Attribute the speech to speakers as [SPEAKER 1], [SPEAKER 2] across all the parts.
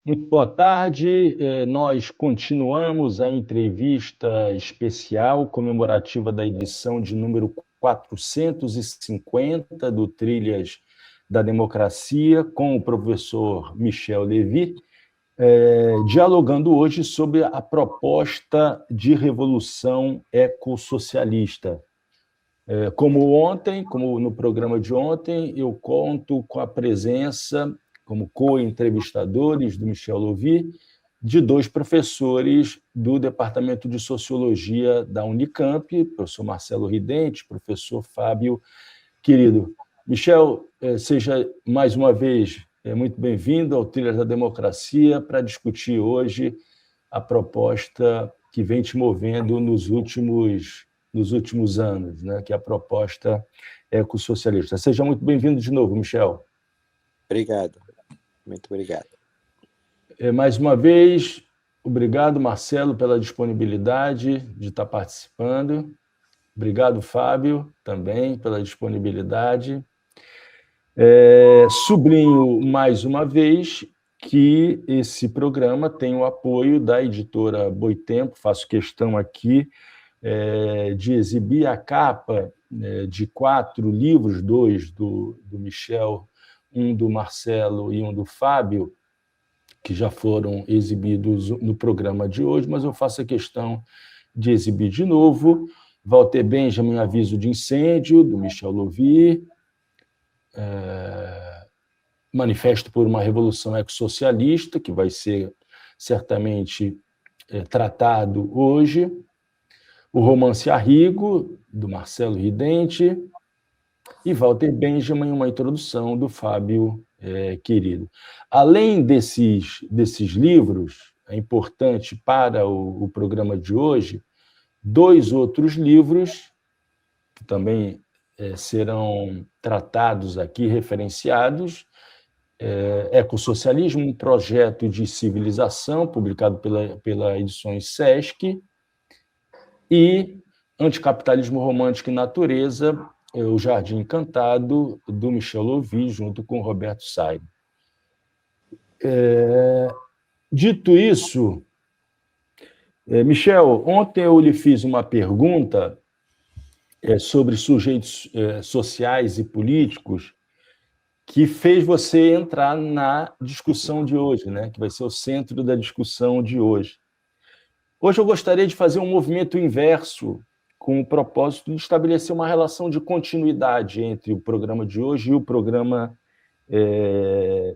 [SPEAKER 1] Muito boa tarde. Nós continuamos a entrevista especial comemorativa da edição de número 450 do Trilhas da Democracia com o professor Michel Lévy, dialogando hoje sobre a proposta de revolução ecossocialista. Como no programa de ontem, eu conto com a presença, como co-entrevistadores do Michel Lévy, de dois professores do Departamento de Sociologia da Unicamp, professor Marcelo Ridente, professor Fábio Querido. Michel, seja mais uma vez muito bem-vindo ao Trilhas da Democracia para discutir hoje a proposta que vem te movendo nos últimos anos, né, que é a proposta ecossocialista. Seja muito bem-vindo de novo, Michel.
[SPEAKER 2] Obrigado, muito obrigado.
[SPEAKER 1] Mais uma vez, obrigado, Marcelo, pela disponibilidade de estar participando. Obrigado, Fábio, também pela disponibilidade. Sublinho mais uma vez que esse programa tem o apoio da editora Boitempo. Faço questão aqui de exibir a capa de 4 livros, 2 do Michel, um do Marcelo e um do Fábio, que já foram exibidos no programa de hoje, mas eu faço a questão de exibir de novo. Walter Benjamin, Aviso de Incêndio, do Michel Lévy, Manifesto por uma Revolução Ecossocialista, que vai ser certamente tratado hoje, o romance Arrigo, do Marcelo Ridente, e Walter Benjamin, uma introdução do Fábio Querido. Além desses livros, é importante para o programa de hoje, 2 outros livros, que também serão tratados aqui, referenciados, Ecossocialismo, um projeto de civilização, publicado pela Edições Sesc, e Anticapitalismo Romântico e Natureza, O Jardim Encantado, do Michel Lévy, junto com Roberto Saib. Dito isso, Michel, ontem eu lhe fiz uma pergunta sobre sujeitos sociais e políticos que fez você entrar na discussão de hoje, né? Que vai ser o centro da discussão de hoje. Hoje eu gostaria de fazer um movimento inverso, com o propósito de estabelecer uma relação de continuidade entre o programa de hoje e o programa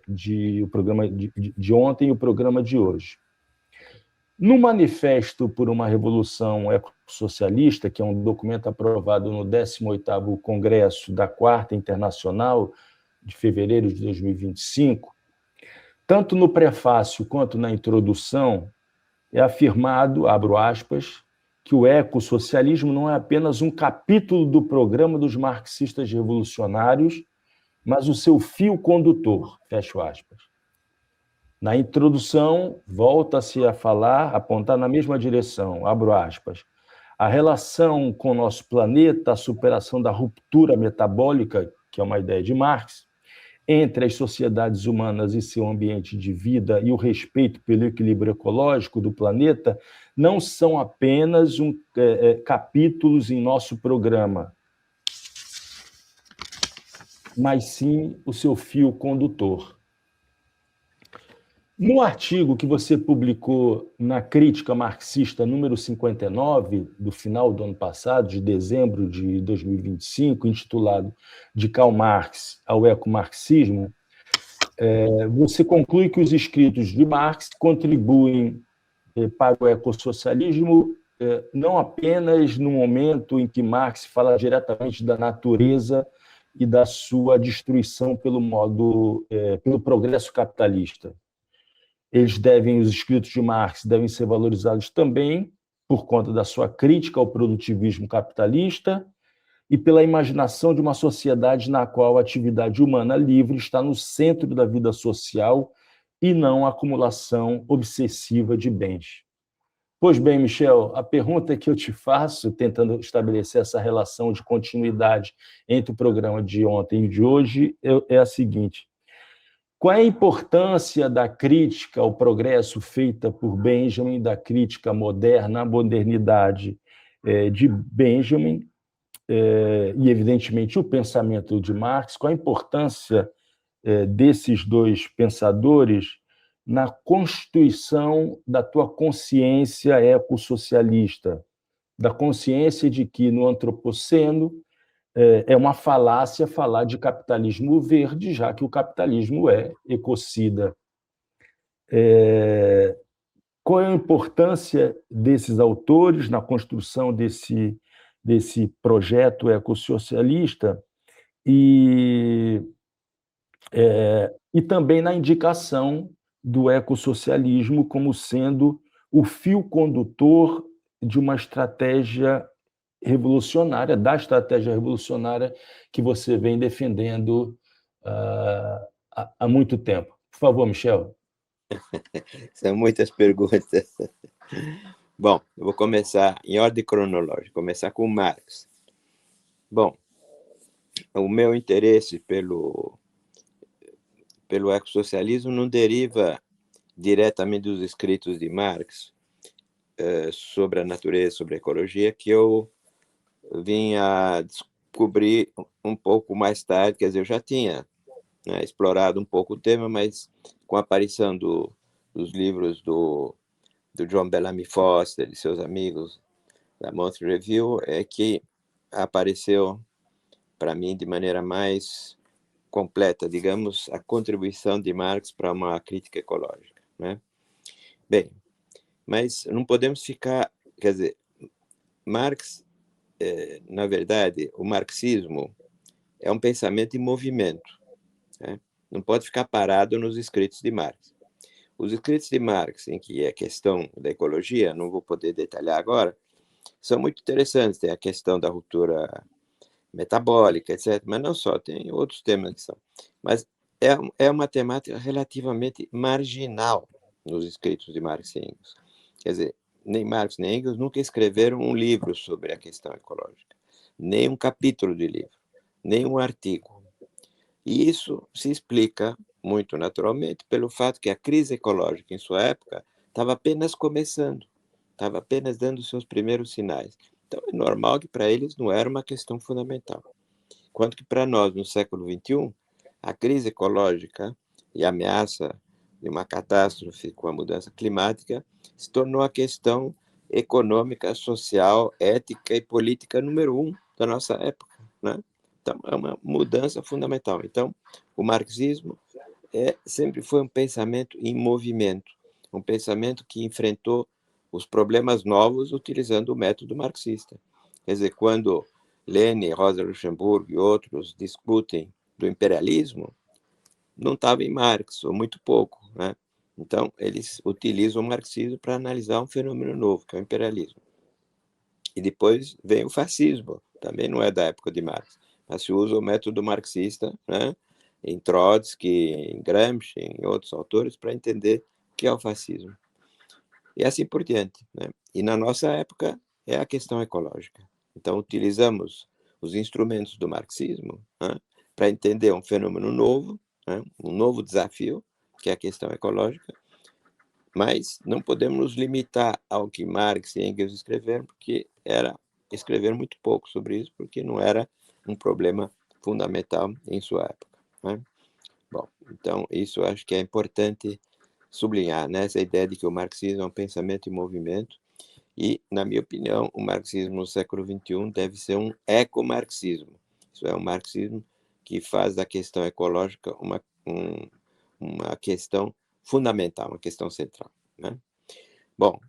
[SPEAKER 1] de ontem e o programa de hoje. No Manifesto por uma Revolução Ecossocialista, que é um documento aprovado no 18º Congresso da Quarta Internacional, de fevereiro de 2025, tanto no prefácio quanto na introdução, é afirmado, abro aspas, que o ecossocialismo não é apenas um capítulo do programa dos marxistas revolucionários, mas o seu fio condutor, fecho aspas. Na introdução, volta-se a falar, apontar na mesma direção, abro aspas, a relação com o nosso planeta, a superação da ruptura metabólica, que é uma ideia de Marx, entre as sociedades humanas e seu ambiente de vida e o respeito pelo equilíbrio ecológico do planeta não são apenas capítulos em nosso programa, mas sim o seu fio condutor. No artigo que você publicou na Crítica Marxista número 59, do final do ano passado, de dezembro de 2025, intitulado De Karl Marx ao Ecomarxismo, você conclui que os escritos de Marx contribuem para o ecossocialismo não apenas no momento em que Marx fala diretamente da natureza e da sua destruição pelo progresso capitalista. Os escritos de Marx devem ser valorizados também por conta da sua crítica ao produtivismo capitalista e pela imaginação de uma sociedade na qual a atividade humana livre está no centro da vida social e não a acumulação obsessiva de bens. Pois bem, Michel, a pergunta que eu te faço, tentando estabelecer essa relação de continuidade entre o programa de ontem e de hoje, é a seguinte: Qual é a importância da crítica ao progresso feita por Benjamin, da crítica moderna, à modernidade de Benjamin, e, evidentemente, o pensamento de Marx? Qual a importância desses dois pensadores na constituição da tua consciência ecossocialista, da consciência de que no antropoceno é uma falácia falar de capitalismo verde, já que o capitalismo é ecocida. Qual é a importância desses autores na construção desse projeto ecossocialista e também na indicação do ecossocialismo como sendo o fio condutor de uma estratégia revolucionária, da estratégia revolucionária que você vem defendendo há muito tempo. Por favor, Michel.
[SPEAKER 2] São muitas perguntas. Bom, eu vou começar em ordem cronológica, começar com Marx. Bom, o meu interesse pelo ecossocialismo não deriva diretamente dos escritos de Marx sobre a natureza, sobre a ecologia, que eu vim a descobrir um pouco mais tarde. Quer dizer, eu já tinha explorado um pouco o tema, mas com a aparição dos livros do John Bellamy Foster e seus amigos da Monthly Review, é que apareceu para mim de maneira mais completa, digamos, a contribuição de Marx para uma crítica ecológica, né? Bem, mas não podemos ficar, quer dizer, Marx, na verdade, o marxismo é um pensamento em movimento, né? Não pode ficar parado nos escritos de Marx. Os escritos de Marx, em que é a questão da ecologia, não vou poder detalhar agora, são muito interessantes. Tem a questão da ruptura metabólica, etc. Mas não só, tem outros temas que são. Mas é uma temática relativamente marginal nos escritos de Marx e Engels. Quer dizer, nem Marx nem Engels nunca escreveram um livro sobre a questão ecológica, nem um capítulo de livro, nem um artigo. E isso se explica muito naturalmente pelo fato que a crise ecológica em sua época estava apenas começando, estava apenas dando seus primeiros sinais. Então é normal que para eles não era uma questão fundamental. Enquanto que para nós, no século XXI, a crise ecológica e a ameaça de uma catástrofe com a mudança climática se tornou a questão econômica, social, ética e política número 1 da nossa época, né? Então, é uma mudança fundamental. Então, o marxismo sempre foi um pensamento em movimento, um pensamento que enfrentou os problemas novos utilizando o método marxista. Quer dizer, quando Lenin, Rosa Luxemburgo e outros discutem do imperialismo, não estava em Marx, ou muito pouco, né? Então, eles utilizam o marxismo para analisar um fenômeno novo, que é o imperialismo. E depois vem o fascismo, também não é da época de Marx, mas se usa o método marxista, né, em Trotsky, em Gramsci, em outros autores, para entender o que é o fascismo. E assim por diante, né? E na nossa época é a questão ecológica. Então, utilizamos os instrumentos do marxismo, né, para entender um fenômeno novo, né, um novo desafio, que é a questão ecológica, mas não podemos nos limitar ao que Marx e Engels escreveram, porque escrever muito pouco sobre isso, porque não era um problema fundamental em sua época, né? Bom, então isso eu acho que é importante sublinhar, né? Essa ideia de que o marxismo é um pensamento em movimento e, na minha opinião, o marxismo no século XXI deve ser um ecomarxismo. Isso é um marxismo que faz da questão ecológica uma questão fundamental, uma questão central, né? Bom,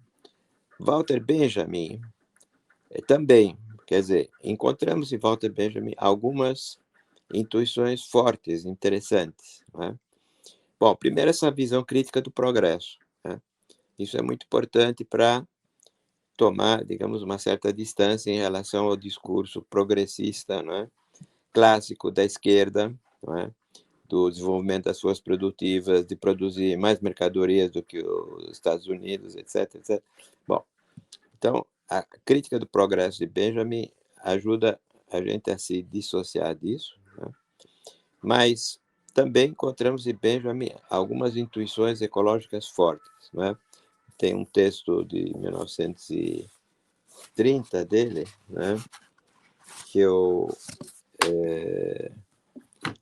[SPEAKER 2] Walter Benjamin também, quer dizer, encontramos em Walter Benjamin algumas intuições fortes, interessantes, né? Bom, primeiro essa visão crítica do progresso, né? Isso é muito importante para tomar, digamos, uma certa distância em relação ao discurso progressista, né, clássico da esquerda, né, do desenvolvimento das forças produtivas, de produzir mais mercadorias do que os Estados Unidos, etc, etc. Bom, então, a crítica do progresso de Benjamin ajuda a gente a se dissociar disso, né? Mas também encontramos em Benjamin algumas intuições ecológicas fortes, não é? Tem um texto de 1930 dele, né, que eu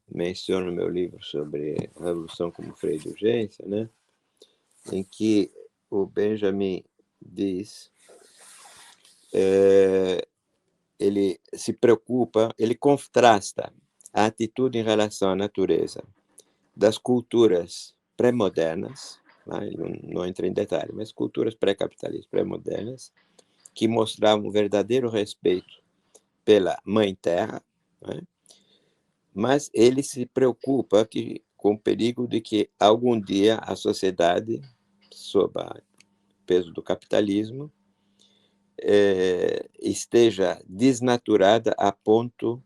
[SPEAKER 2] menciono no meu livro sobre a Revolução como freio de urgência, né, em que o Benjamin diz, ele se preocupa, ele contrasta a atitude em relação à natureza das culturas pré-modernas, né, ele não entra em detalhe, mas culturas pré-capitalistas, pré-modernas, que mostravam um verdadeiro respeito pela Mãe Terra, né, mas ele se preocupa com o perigo de que algum dia a sociedade, sob o peso do capitalismo, esteja desnaturada a ponto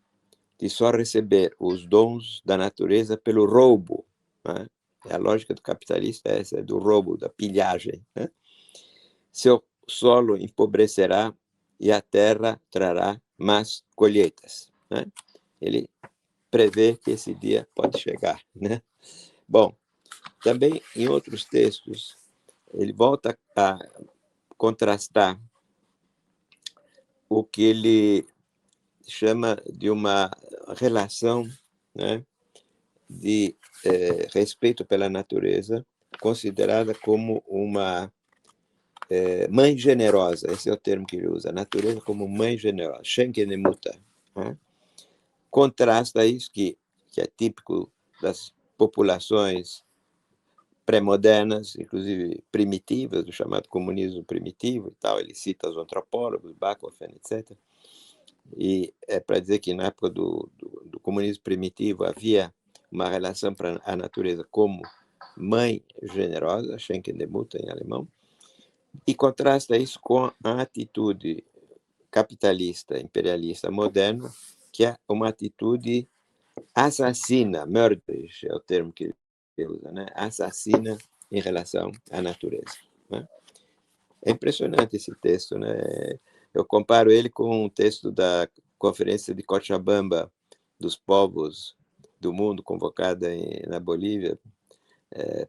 [SPEAKER 2] de só receber os dons da natureza pelo roubo, né? A lógica do capitalista é essa, do roubo, da pilhagem, né? Seu solo empobrecerá e a terra trará más colheitas, né? Ele prevê que esse dia pode chegar, né? Bom, também em outros textos, ele volta a contrastar o que ele chama de uma relação, né, de respeito pela natureza, considerada como uma mãe generosa. Esse é o termo que ele usa, a natureza como mãe generosa, Schenkenemutter, né? Contrasta isso que é típico das populações pré-modernas, inclusive primitivas, do chamado comunismo primitivo e tal. Ele cita os antropólogos, Bachofen, etc. E é para dizer que na época do comunismo primitivo havia uma relação para a natureza como mãe generosa, Schenkendemutter em alemão, e contrasta isso com a atitude capitalista, imperialista moderna, que é uma atitude assassina, mörderisch é o termo que ele usa, né? Assassina em relação à natureza, né? É impressionante esse texto, né? Eu comparo ele com um texto da Conferência de Cochabamba dos Povos do Mundo, convocada na Bolívia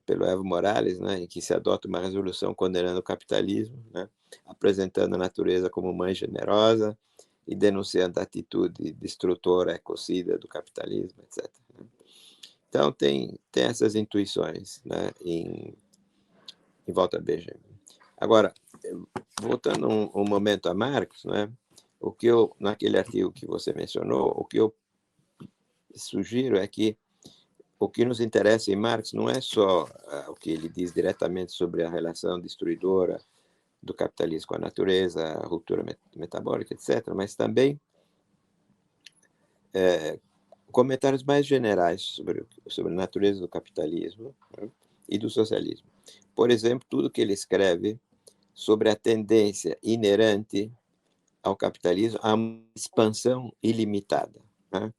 [SPEAKER 2] pelo Evo Morales, né, em que se adota uma resolução condenando o capitalismo, né, apresentando a natureza como mãe generosa e denunciando a atitude destrutora, ecocida do capitalismo, etc. Então, tem essas intuições, né, em Walter Benjamin. Agora, voltando um momento a Marx, né, o que eu, naquele artigo que você mencionou, o que eu sugiro é que o que nos interessa em Marx não é só o que ele diz diretamente sobre a relação destruidora do capitalismo com a natureza, a ruptura metabólica, etc., mas também comentários mais generais sobre a natureza do capitalismo, né, e do socialismo. Por exemplo, tudo que ele escreve sobre a tendência inerente ao capitalismo a uma expansão ilimitada, né?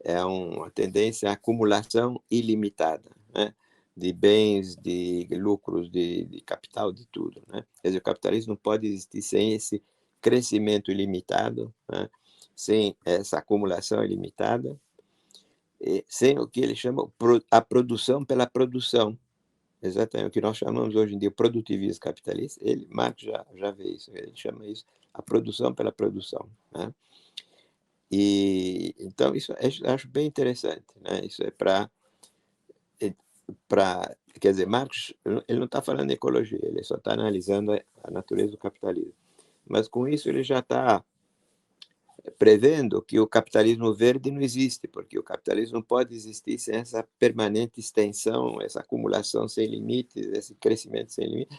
[SPEAKER 2] É uma tendência à acumulação ilimitada, né, de bens, de lucros, de capital, de tudo, né? Quer dizer, o capitalismo não pode existir sem esse crescimento ilimitado, né, sem essa acumulação ilimitada, sem o que ele chama a produção pela produção. Exatamente o que nós chamamos hoje em dia de produtivismo capitalista. Marx já vê isso, ele chama isso a produção pela produção, né? E então isso eu acho bem interessante, né? Isso é quer dizer, Marx ele não está falando de ecologia, ele só está analisando a natureza do capitalismo. Mas com isso ele já está prevendo que o capitalismo verde não existe, porque o capitalismo não pode existir sem essa permanente extensão, essa acumulação sem limites, esse crescimento sem limites,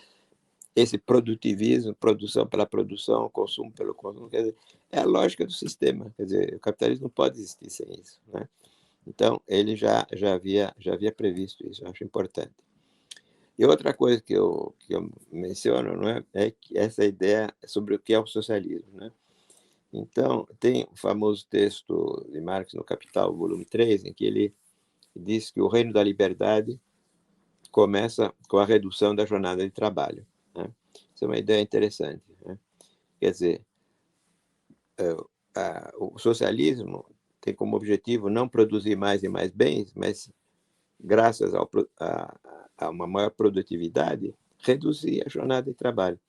[SPEAKER 2] esse produtivismo, produção pela produção, consumo pelo consumo. Quer dizer, é a lógica do sistema. Quer dizer, o capitalismo não pode existir sem isso, né? Então, ele já havia previsto isso, eu acho importante. E outra coisa que eu menciono, não é que essa ideia sobre o que é o socialismo, né? Então, tem o famoso texto de Marx no Capital, volume 3, em que ele diz que o reino da liberdade começa com a redução da jornada de trabalho, né? Isso é uma ideia interessante, né? Quer dizer, o socialismo tem como objetivo não produzir mais e mais bens, mas graças a uma maior produtividade, reduzir a jornada de trabalho.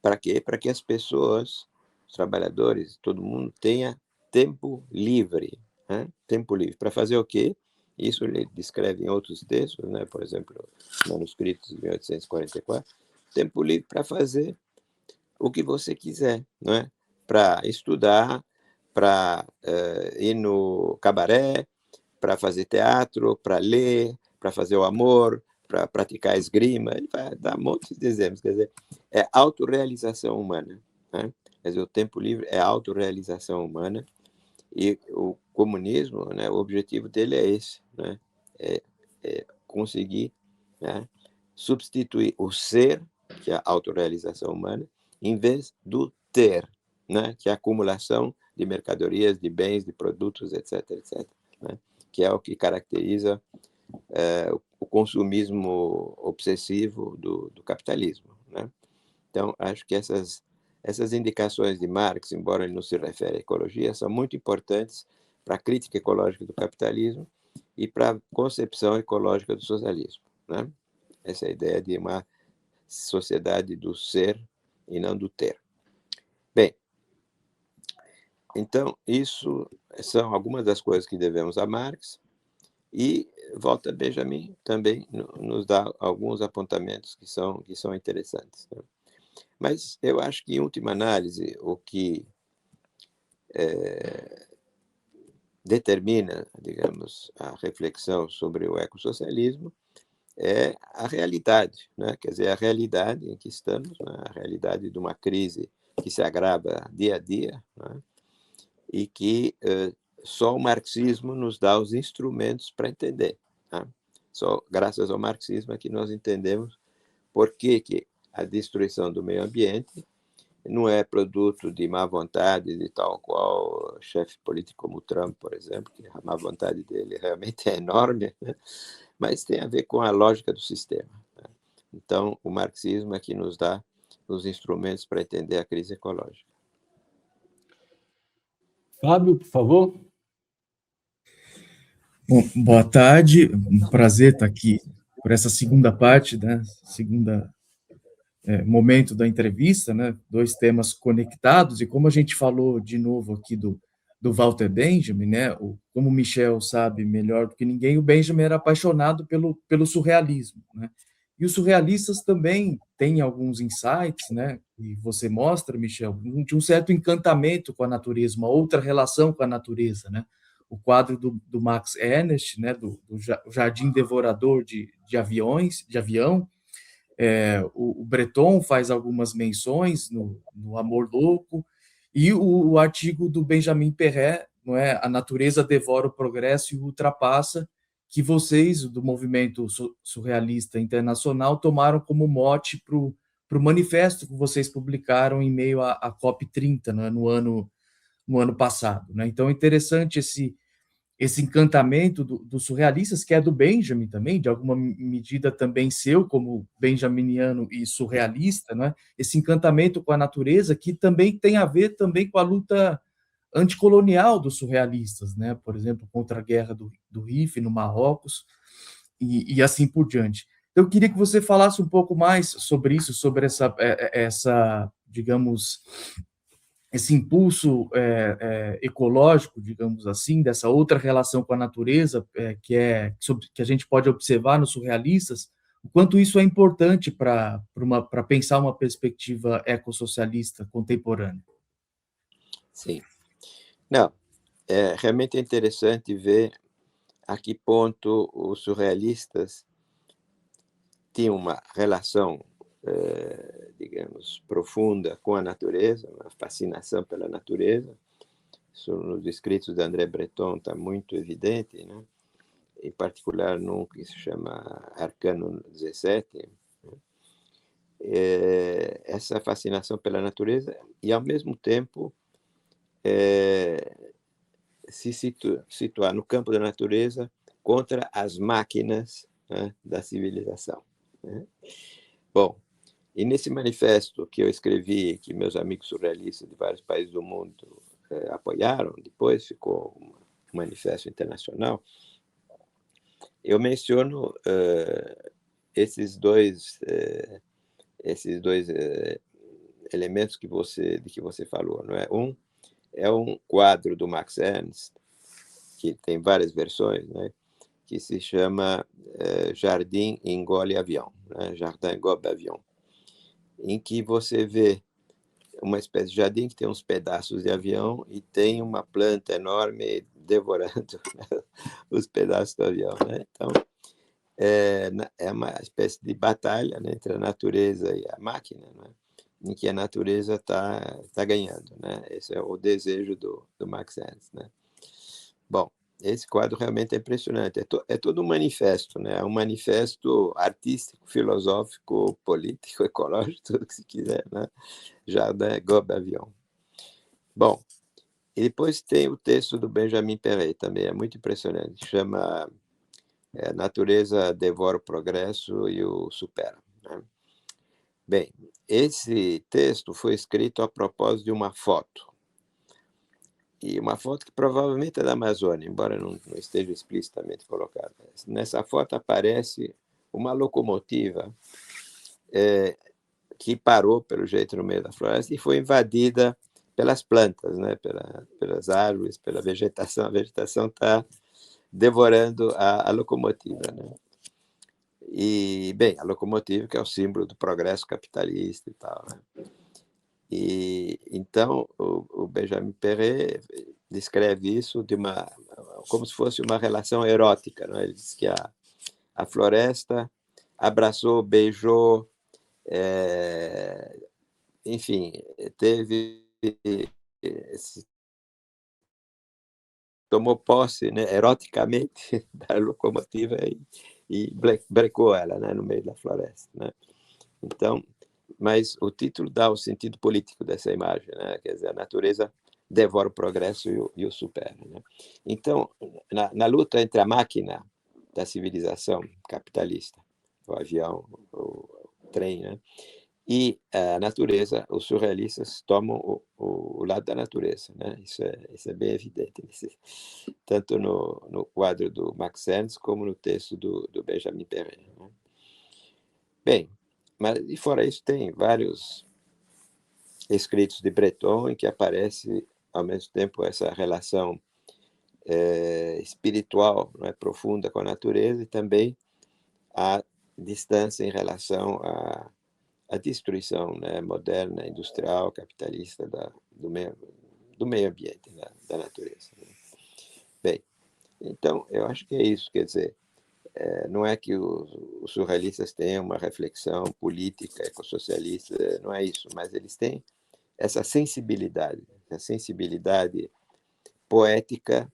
[SPEAKER 2] Para quê? Para que as pessoas, os trabalhadores, todo mundo tenha tempo livre. Né? Tempo livre. Para fazer o quê? Isso ele descreve em outros textos, né? Por exemplo, manuscritos de 1844. Tempo livre para fazer o que você quiser, não é? Para estudar, para ir no cabaré, para fazer teatro, para ler, para fazer o amor, para praticar esgrima. Ele vai dar um monte de exemplos. Quer dizer, é autorrealização humana. Né? Quer dizer, o tempo livre é autorrealização humana. E o comunismo, né, o objetivo dele é esse, né? É conseguir, né, substituir o ser, que é a autorrealização humana, em vez do ter, né, que é a acumulação de mercadorias, de bens, de produtos, etc., etc., né, que é o que caracteriza o consumismo obsessivo do capitalismo. Né? Então, acho que essas indicações de Marx, embora ele não se refere à ecologia, são muito importantes para a crítica ecológica do capitalismo e para a concepção ecológica do socialismo. Né? Essa é a ideia de uma sociedade do ser e não do ter. Bem, então, isso são algumas das coisas que devemos a Marx, e Walter Benjamin também nos dá alguns apontamentos que são interessantes. Né? Mas eu acho que, em última análise, o que determina, digamos, a reflexão sobre o ecossocialismo é a realidade, né? Quer dizer, a realidade em que estamos, né? A realidade de uma crise que se agrava dia a dia, né? E que só o marxismo nos dá os instrumentos para entender. Né? Só graças ao marxismo é que nós entendemos por que a destruição do meio ambiente não é produto de má vontade de tal qual chefe político como Trump, por exemplo, que a má vontade dele realmente é enorme, né? Mas tem a ver com a lógica do sistema. Né? Então, o marxismo é que nos dá os instrumentos para entender a crise ecológica.
[SPEAKER 1] Fábio, por favor.
[SPEAKER 3] Bom, boa tarde, um prazer estar aqui por essa segunda parte, né? Segunda momento da entrevista, né? Dois temas conectados, e como a gente falou de novo aqui do Walter Benjamin, né? Como o Michel sabe melhor do que ninguém, o Benjamin era apaixonado pelo surrealismo, né? E os surrealistas também têm alguns insights, né? E você mostra, Michel, de um certo encantamento com a natureza, uma outra relação com a natureza, né? O quadro do Max Ernst, né? Do Jardim Devorador de avião. O Breton faz algumas menções no Amor Louco, e o artigo do Benjamin Perret, não é? A natureza devora o progresso e o ultrapassa, que vocês, do movimento surrealista internacional, tomaram como mote para o manifesto que vocês publicaram em meio à COP30, né? no ano passado. Né? Então, é interessante esse encantamento dos surrealistas, que é do Benjamin também, de alguma medida também seu, como benjaminiano e surrealista, né? Esse encantamento com a natureza, que também tem a ver também com a luta anticolonial dos surrealistas, né? Por exemplo, contra a guerra do Rif no Marrocos, e assim por diante. Então, eu queria que você falasse um pouco mais sobre isso, sobre essa digamos, esse impulso ecológico, digamos assim, dessa outra relação com a natureza, que a gente pode observar nos surrealistas, o quanto isso é importante para pensar uma perspectiva ecossocialista contemporânea.
[SPEAKER 2] Sim. Não, realmente é interessante ver a que ponto os surrealistas tinham uma relação, digamos, profunda com a natureza, uma fascinação pela natureza. Isso nos escritos de André Breton está muito evidente, né? Em particular num que se chama Arcano 17, né? Essa fascinação pela natureza e, ao mesmo tempo, se situar no campo da natureza contra as máquinas, né, da civilização. Né? Bom, e nesse manifesto que eu escrevi, que meus amigos surrealistas de vários países do mundo apoiaram, depois ficou um manifesto internacional, eu menciono esses dois elementos de que você falou, não é? É um quadro do Max Ernst, que tem várias versões, né? Que se chama Jardim Engole Avião, né? Jardin Gobe Avião, em que você vê uma espécie de jardim que tem uns pedaços de avião e tem uma planta enorme devorando os pedaços do avião, né? Então, é uma espécie de batalha, né, entre a natureza e a máquina, né, em que a natureza tá ganhando, né? Esse é o desejo do Max Ernst, né? Bom, esse quadro realmente é impressionante. É todo um manifesto, né? É um manifesto artístico, filosófico, político, ecológico, tudo que se quiser, né? Jardin Gobe Avião. Bom, e depois tem o texto do Benjamin Perret, também é muito impressionante. Chama Natureza devora o progresso e o supera, né? Bem, esse texto foi escrito a propósito de uma foto. E uma foto que provavelmente é da Amazônia, embora não esteja explicitamente colocada. Nessa foto aparece uma locomotiva que parou, pelo jeito, no meio da floresta e foi invadida pelas plantas, né? Pelas árvores, pela vegetação. A vegetação está devorando a locomotiva, né? E, bem, a locomotiva que é o símbolo do progresso capitalista e tal, né? E então o Benjamin Perret descreve isso como se fosse uma relação erótica, né? Ele diz que a floresta abraçou, beijou, enfim, tomou posse, né, eroticamente da locomotiva e brecou ela, né, no meio da floresta, né? Então, mas o título dá o sentido político dessa imagem, né? Quer dizer, a natureza devora o progresso e o supera, né? Então, na luta entre a máquina da civilização capitalista, o avião, o trem, né, e a natureza, os surrealistas tomam o lado da natureza, né? Isso é bem evidente, tanto no quadro do Max Ernst como no texto do Benjamin Perret, né? Bem, mas e fora isso tem vários escritos de Breton em que aparece ao mesmo tempo essa relação espiritual, não é, profunda com a natureza, e também a distância em relação à destruição, né, moderna, industrial, capitalista do meio ambiente, da natureza, né? Bem, então eu acho que é isso, quer dizer, não é que os surrealistas tenham uma reflexão política, ecossocialista, não é isso, mas eles têm essa sensibilidade poética,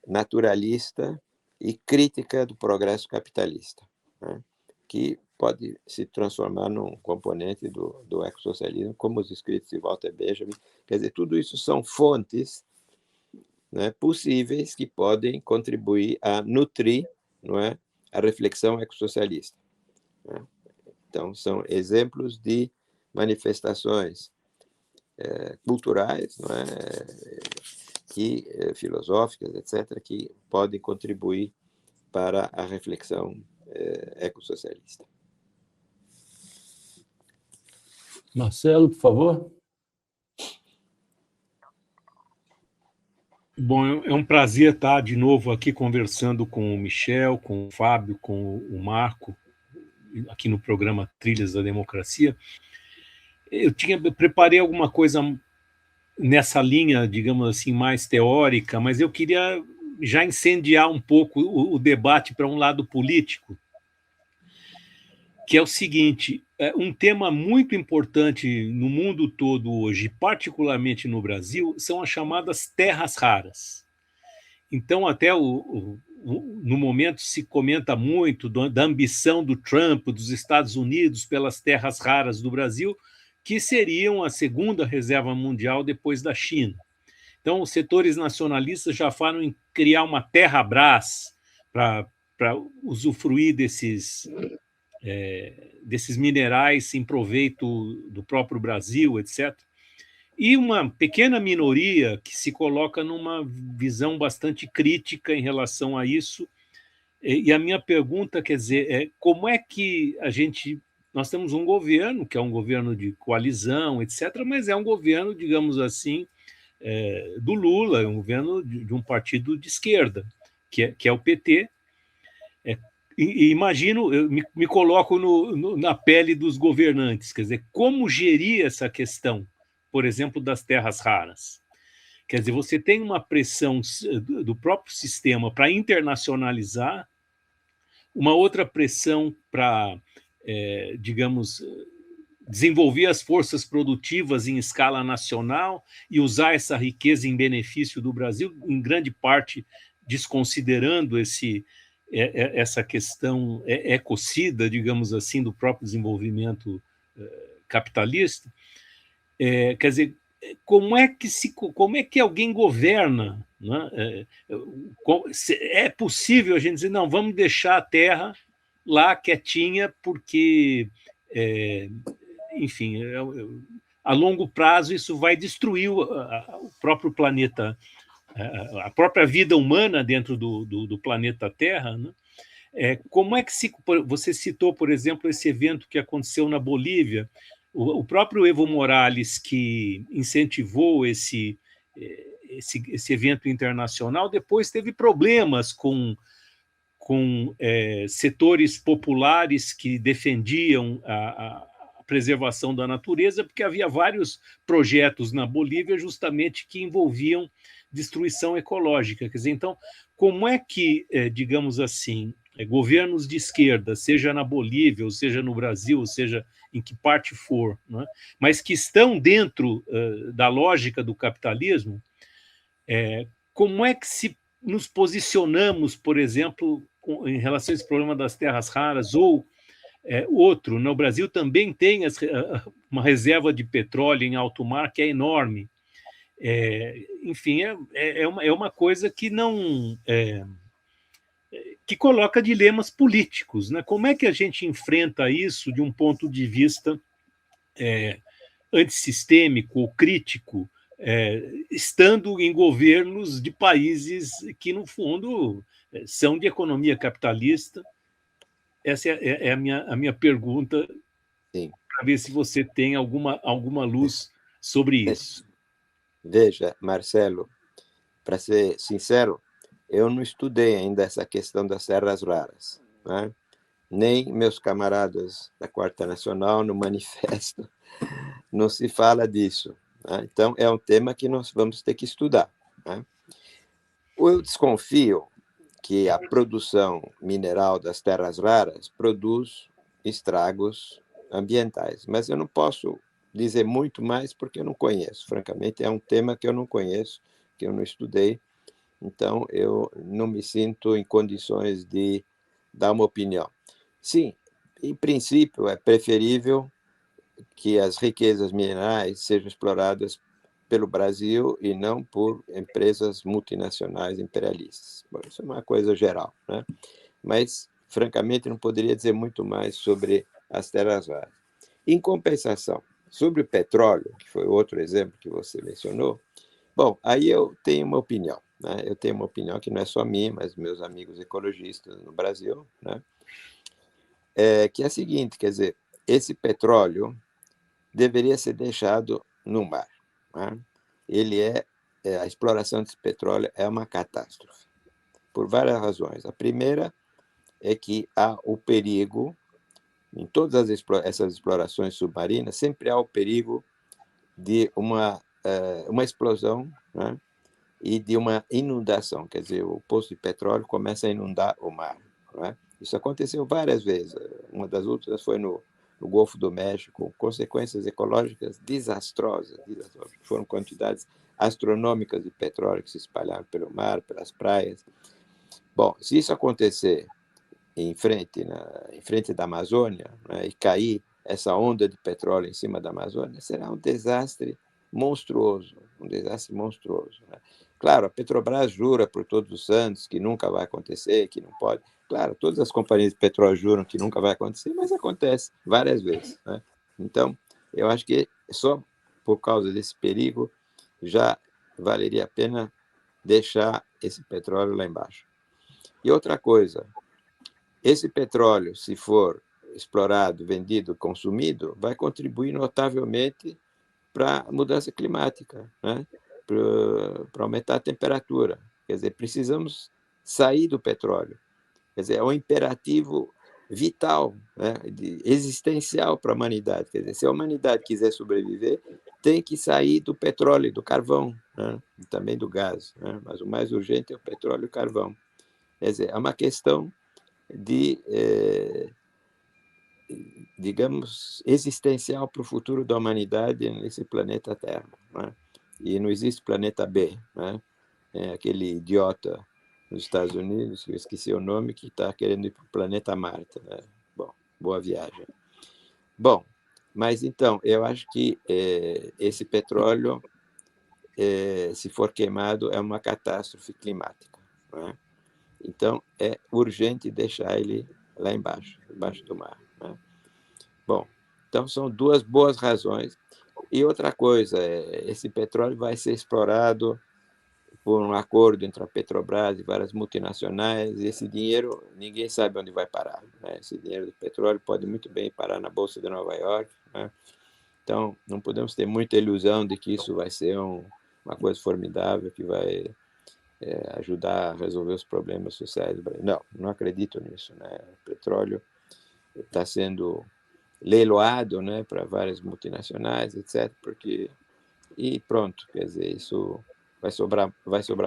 [SPEAKER 2] naturalista e crítica do progresso capitalista, né? Que pode se transformar num componente do ecossocialismo, como os escritos de Walter Benjamin. Quer dizer, tudo isso são fontes, né, possíveis que podem contribuir a nutrir, não é, a reflexão ecossocialista, né? Então, são exemplos de manifestações culturais, não é, filosóficas, etc., que podem contribuir para a reflexão ecossocialista.
[SPEAKER 1] Marcelo, por favor.
[SPEAKER 4] Bom, é um prazer estar de novo aqui conversando com o Michel, com o Fábio, com o Marco, aqui no programa Trilhas da Democracia. Eu preparei alguma coisa nessa linha, digamos assim, mais teórica, mas eu queria já incendiar um pouco o debate para um lado político, que é o seguinte: um tema muito importante no mundo todo hoje, particularmente no Brasil, são as chamadas terras raras. Então, até no momento se comenta muito da ambição do Trump, dos Estados Unidos, pelas terras raras do Brasil, que seriam a segunda reserva mundial depois da China. Então, os setores nacionalistas já falam em criar uma terra-brás para usufruir desses minerais em proveito do próprio Brasil, etc. E uma pequena minoria que se coloca numa visão bastante crítica em relação a isso, E a minha pergunta, quer dizer, é como é que nós temos um governo, que é um governo de coalizão, etc., mas é um governo, digamos assim, do Lula, é um governo de um partido de esquerda, que é o PT. E imagino, eu me coloco na pele dos governantes, quer dizer, como gerir essa questão, por exemplo, das terras raras? Quer dizer, você tem uma pressão do próprio sistema para internacionalizar, uma outra pressão para, digamos, desenvolver as forças produtivas em escala nacional e usar essa riqueza em benefício do Brasil, em grande parte desconsiderando essa questão ecocida, digamos assim, do próprio desenvolvimento capitalista. Quer dizer, como é que alguém governa? Né? É possível a gente dizer, não, vamos deixar a terra lá quietinha, porque, enfim, a longo prazo isso vai destruir o próprio planeta, a própria vida humana dentro do planeta Terra, né? Como é que você citou, por exemplo, esse evento que aconteceu na Bolívia, o próprio Evo Morales, que incentivou esse evento internacional, depois teve problemas com setores populares que defendiam a preservação da natureza, porque havia vários projetos na Bolívia justamente que envolviam destruição ecológica. Quer dizer, então, como é que, digamos assim, governos de esquerda, seja na Bolívia, ou seja no Brasil, ou seja em que parte for, né, mas que estão dentro da lógica do capitalismo, como é que nos posicionamos, por exemplo, em relação a esse problema das terras raras, ou outro, no Brasil também tem uma reserva de petróleo em alto mar que é enorme. Enfim, é uma coisa que não... que coloca dilemas políticos, né? Como é que a gente enfrenta isso de um ponto de vista antissistêmico ou crítico, estando em governos de países que, no fundo, são de economia capitalista? Essa é a minha pergunta, para ver se você tem alguma luz sobre isso.
[SPEAKER 2] Veja, Marcelo, para ser sincero, eu não estudei ainda essa questão das terras raras, né? Nem meus camaradas da Quarta Nacional, no manifesto, não se fala disso, né? Então, é um tema que nós vamos ter que estudar, né? Eu desconfio que a produção mineral das terras raras produz estragos ambientais, mas eu não posso dizer muito mais porque eu não conheço. Francamente, é um tema que eu não conheço, que eu não estudei, então eu não me sinto em condições de dar uma opinião. Sim, em princípio, é preferível que as riquezas minerais sejam exploradas pelo Brasil e não por empresas multinacionais imperialistas. Bom, isso é uma coisa geral, né? Mas, francamente, não poderia dizer muito mais sobre as terras raras. Em compensação, sobre o petróleo, que foi outro exemplo que você mencionou, bom, aí eu tenho uma opinião, né? Eu tenho uma opinião que não é só minha, mas meus amigos ecologistas no Brasil, né? Que é a seguinte, quer dizer, esse petróleo deveria ser deixado no mar, né? A exploração desse petróleo é uma catástrofe, por várias razões. A primeira é que há o perigo, em todas essas explorações submarinas, sempre há o perigo de uma explosão, né? E de uma inundação, quer dizer, o poço de petróleo começa a inundar o mar, né? Isso aconteceu várias vezes. Uma das últimas foi no Golfo do México, com consequências ecológicas desastrosas. Foram quantidades astronômicas de petróleo que se espalharam pelo mar, pelas praias. Bom, se isso acontecer em frente da Amazônia, né, e cair essa onda de petróleo em cima da Amazônia, será um desastre monstruoso, né? Claro, a Petrobras jura por todos os santos que nunca vai acontecer, que não pode. Claro, todas as companhias de petróleo juram que nunca vai acontecer, mas acontece várias vezes, né? Então, eu acho que só por causa desse perigo já valeria a pena deixar esse petróleo lá embaixo. E outra coisa, esse petróleo, se for explorado, vendido, consumido, vai contribuir notavelmente para a mudança climática, né? Para aumentar a temperatura. Quer dizer, precisamos sair do petróleo. Quer dizer, é um imperativo vital, né? Existencial para a humanidade. Quer dizer, se a humanidade quiser sobreviver, tem que sair do petróleo, do carvão, né? E também do gás, né? Mas o mais urgente é o petróleo e o carvão. Quer dizer, é uma questão de, digamos, existencial para o futuro da humanidade nesse planeta Terra, né? E não existe planeta B, né? É aquele idiota nos Estados Unidos, eu esqueci o nome, que está querendo ir para o planeta Marte, né? Bom, boa viagem. Bom, mas então, eu acho que esse petróleo, se for queimado, é uma catástrofe climática, né? Então, é urgente deixar ele lá embaixo do mar, né? Bom, então são duas boas razões. E outra coisa, esse petróleo vai ser explorado por um acordo entre a Petrobras e várias multinacionais, e esse dinheiro, ninguém sabe onde vai parar, né? Esse dinheiro do petróleo pode muito bem parar na Bolsa de Nova York, né? Então, não podemos ter muita ilusão de que isso vai ser uma coisa formidável, que vai ajudar a resolver os problemas sociais do Brasil. Não acredito nisso, né? O petróleo está sendo leiloado, né, para várias multinacionais, etc., e pronto, quer dizer, isso vai sobrar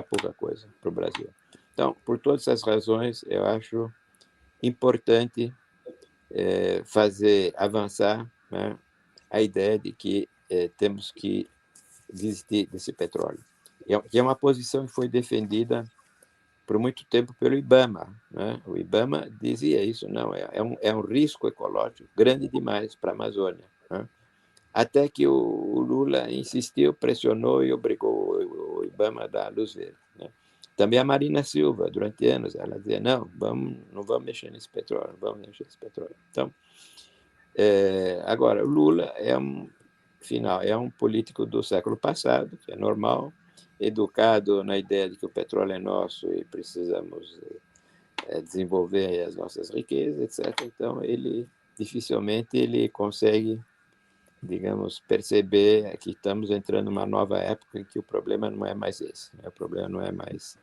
[SPEAKER 2] pouca coisa para o Brasil. Então, por todas essas razões, eu acho importante fazer avançar, né, a ideia de que temos que desistir desse petróleo. E é uma posição que foi defendida por muito tempo pelo IBAMA, né? O IBAMA dizia isso, não, é um risco ecológico grande demais para a Amazônia, né? Até que o Lula insistiu, pressionou e obrigou o IBAMA a dar luz verde, né? Também a Marina Silva, durante anos, ela dizia, não vamos mexer nesse petróleo, não vamos mexer nesse petróleo. Então, agora, o Lula é um político do século passado, que é normal, educado na ideia de que o petróleo é nosso e precisamos desenvolver as nossas riquezas, etc. Então, dificilmente ele consegue, digamos, perceber que estamos entrando numa nova época em que o problema não é mais esse, né? O problema não é mais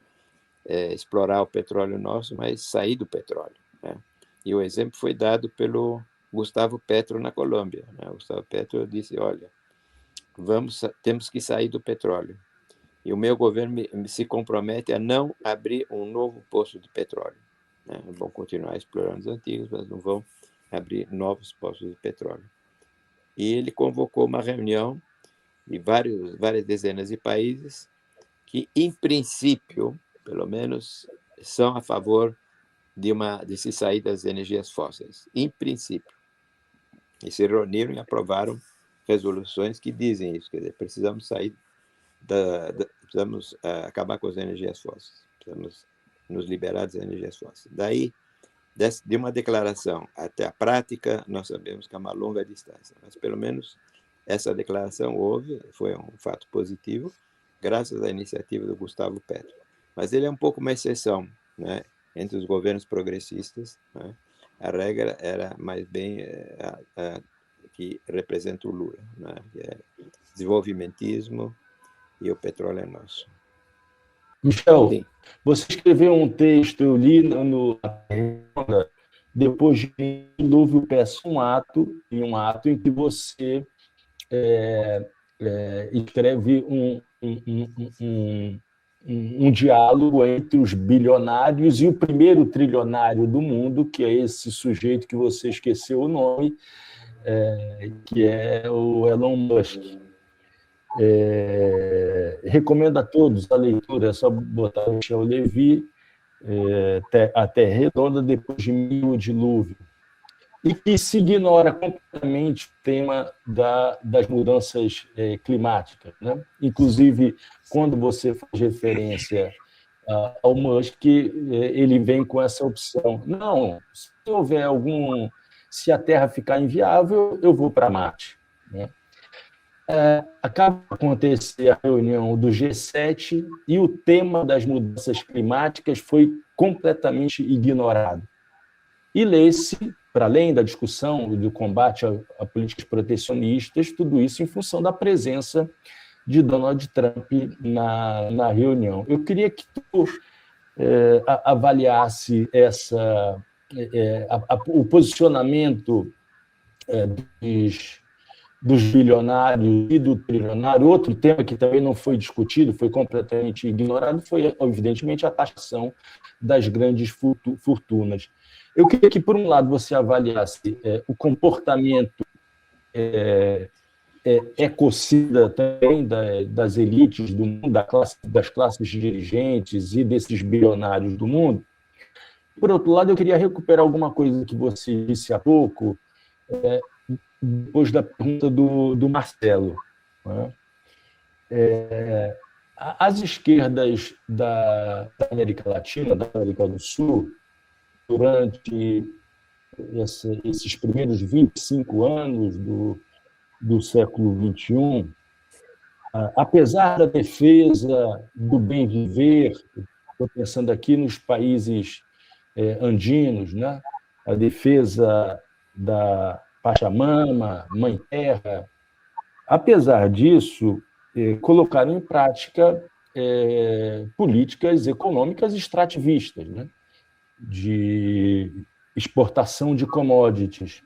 [SPEAKER 2] explorar o petróleo nosso, mas sair do petróleo, né? E o exemplo foi dado pelo Gustavo Petro na Colômbia, né? O Gustavo Petro disse, olha, temos que sair do petróleo. E o meu governo se compromete a não abrir um novo poço de petróleo, né? Vão continuar explorando os antigos, mas não vão abrir novos poços de petróleo. E ele convocou uma reunião de várias dezenas de países que, em princípio, pelo menos, são a favor de se sair das energias fósseis. Em princípio. E se reuniram e aprovaram resoluções que dizem isso, quer dizer, precisamos sair precisamos acabar com as energias fósseis, precisamos nos liberar das energias fósseis. Daí, de uma declaração até a prática, nós sabemos que é uma longa distância, mas pelo menos essa declaração foi um fato positivo, graças à iniciativa do Gustavo Petro. Mas ele é um pouco uma exceção, né? Entre os governos progressistas, né? A regra era mais bem que representa o Lula, né? Que é desenvolvimentismo, e o petróleo é nosso.
[SPEAKER 1] Michel,
[SPEAKER 2] Sim.
[SPEAKER 1] Você escreveu um texto, eu li depois de um dilúvio, peço um ato em que você escreve um diálogo entre os bilionários e o primeiro trilionário do mundo, que é esse sujeito que você esqueceu o nome, que é o Elon Musk. Recomendo a todos a leitura, é só botar Michel Levy, a Terra Redonda depois de o dilúvio, e que se ignora completamente o tema das mudanças climáticas, né? Inclusive, quando você faz referência ao Musk, ele vem com essa opção. Não, se a Terra ficar inviável, eu vou para Marte, né? Acaba de acontecer a reunião do G7 e o tema das mudanças climáticas foi completamente ignorado. E lê-se, para além da discussão do combate a políticas protecionistas, tudo isso em função da presença de Donald Trump na reunião. Eu queria que tu avaliasse o posicionamento dos bilionários e do trilionário. Outro tema que também não foi discutido, foi completamente ignorado, foi, evidentemente, a taxação das grandes fortunas. Eu queria que, por um lado, você avaliasse o comportamento ecocida também das elites do mundo, das classes dirigentes e desses bilionários do mundo. Por outro lado, eu queria recuperar alguma coisa que você disse há pouco, depois da pergunta do Marcelo. Né? As esquerdas da América Latina, da América do Sul, durante esses primeiros 25 anos do século XXI, apesar da defesa do bem viver, estou pensando aqui nos países andinos, né? A defesa da Pachamama, Mãe Terra, apesar disso, colocaram em prática políticas econômicas extrativistas, né? De exportação de commodities.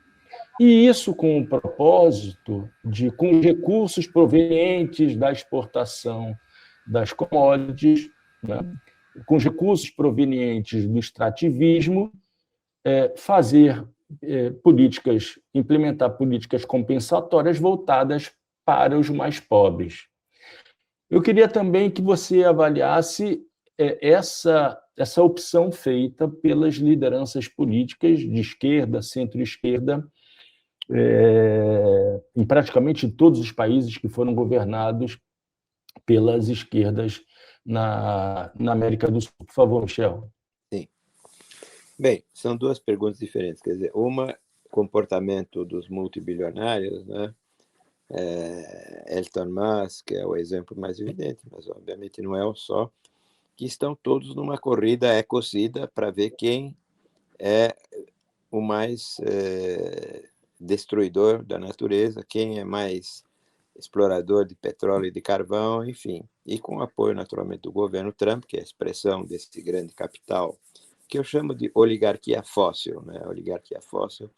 [SPEAKER 1] E isso com o propósito de, com recursos provenientes da exportação das commodities, né? Com os recursos provenientes do extrativismo, implementar políticas compensatórias voltadas para os mais pobres. Eu queria também que você avaliasse essa opção feita pelas lideranças políticas de esquerda, centro-esquerda, em praticamente todos os países que foram governados pelas esquerdas na América do Sul. Por favor, Michel.
[SPEAKER 2] Sim. Bem, são duas perguntas diferentes. Quer dizer, uma, comportamento dos multibilionários, né? Elon Musk é o exemplo mais evidente, mas obviamente não é o só, que estão todos numa corrida ecocida para ver quem é o mais destruidor da natureza, quem é mais explorador de petróleo e de carvão, enfim. E com o apoio, naturalmente, do governo Trump, que é a expressão desse grande capital, que eu chamo de oligarquia fóssil. Né? A oligarquia fóssil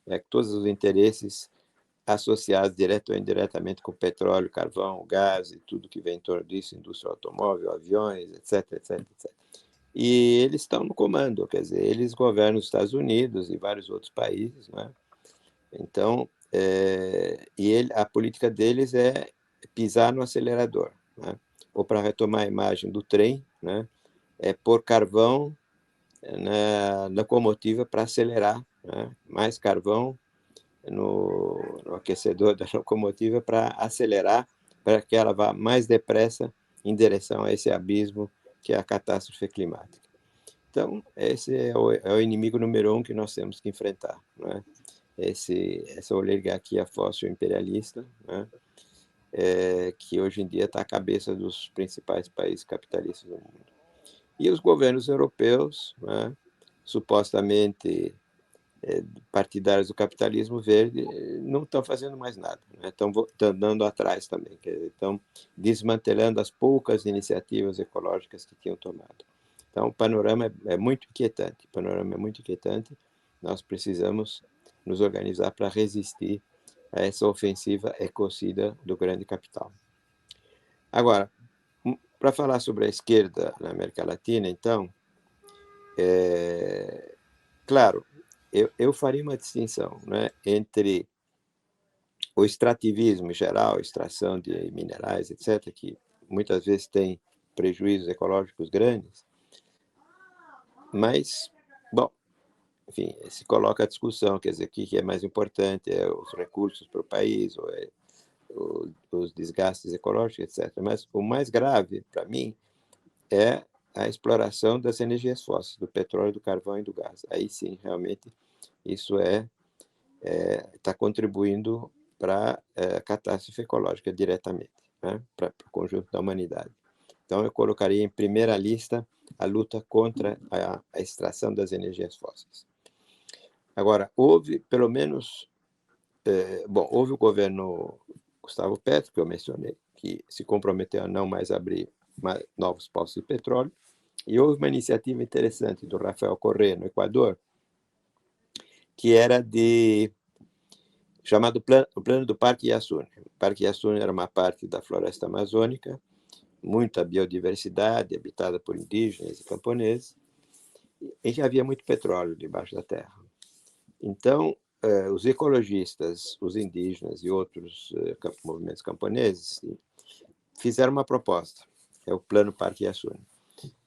[SPEAKER 2] é que todos os interesses associados direto ou indiretamente com petróleo, carvão, gás e tudo que vem em torno disso, indústria automóvel, aviões, etc, etc, etc. E eles estão no comando, quer dizer, eles governam os Estados Unidos e vários outros países, né? Então, a política deles é pisar no acelerador, né? Ou, para retomar a imagem do trem, né? É pôr carvão na locomotiva para acelerar, né? Mais carvão no aquecedor da locomotiva para acelerar, para que ela vá mais depressa em direção a esse abismo que é a catástrofe climática. Então, esse é o inimigo número 1 que nós temos que enfrentar, né? Essa oligarquia fóssil imperialista, né? Que hoje em dia está à cabeça dos principais países capitalistas do mundo. E os governos europeus, né? Supostamente partidários do capitalismo verde, não estão fazendo mais nada, né? Estão dando atrás também, estão desmantelando as poucas iniciativas ecológicas que tinham tomado. Então, o panorama é muito inquietante. Nós precisamos nos organizar para resistir a essa ofensiva ecocida do grande capital. Agora, para falar sobre a esquerda na América Latina, então, claro, eu faria uma distinção, né, entre o extrativismo em geral, extração de minerais, etc., que muitas vezes tem prejuízos ecológicos grandes, mas, bom, enfim, se coloca a discussão, quer dizer, o que é mais importante, é os recursos para o país, ou os desgastes ecológicos, etc. Mas o mais grave, para mim, é a exploração das energias fósseis, do petróleo, do carvão e do gás. Aí sim, realmente, isso está contribuindo para a catástrofe ecológica diretamente, né? Para o conjunto da humanidade. Então, eu colocaria em primeira lista a luta contra a extração das energias fósseis. Agora, houve, pelo menos, houve o governo Gustavo Petro, que eu mencionei, que se comprometeu a não mais abrir novos poços de petróleo, e houve uma iniciativa interessante do Rafael Correa, no Equador, que era chamado o Plano do Parque Yasuni. O Parque Yasuni era uma parte da floresta amazônica, muita biodiversidade, habitada por indígenas e camponeses, em que havia muito petróleo debaixo da terra. Então, os ecologistas, os indígenas e outros movimentos camponeses fizeram uma proposta, é o Plano Parque Yasuni,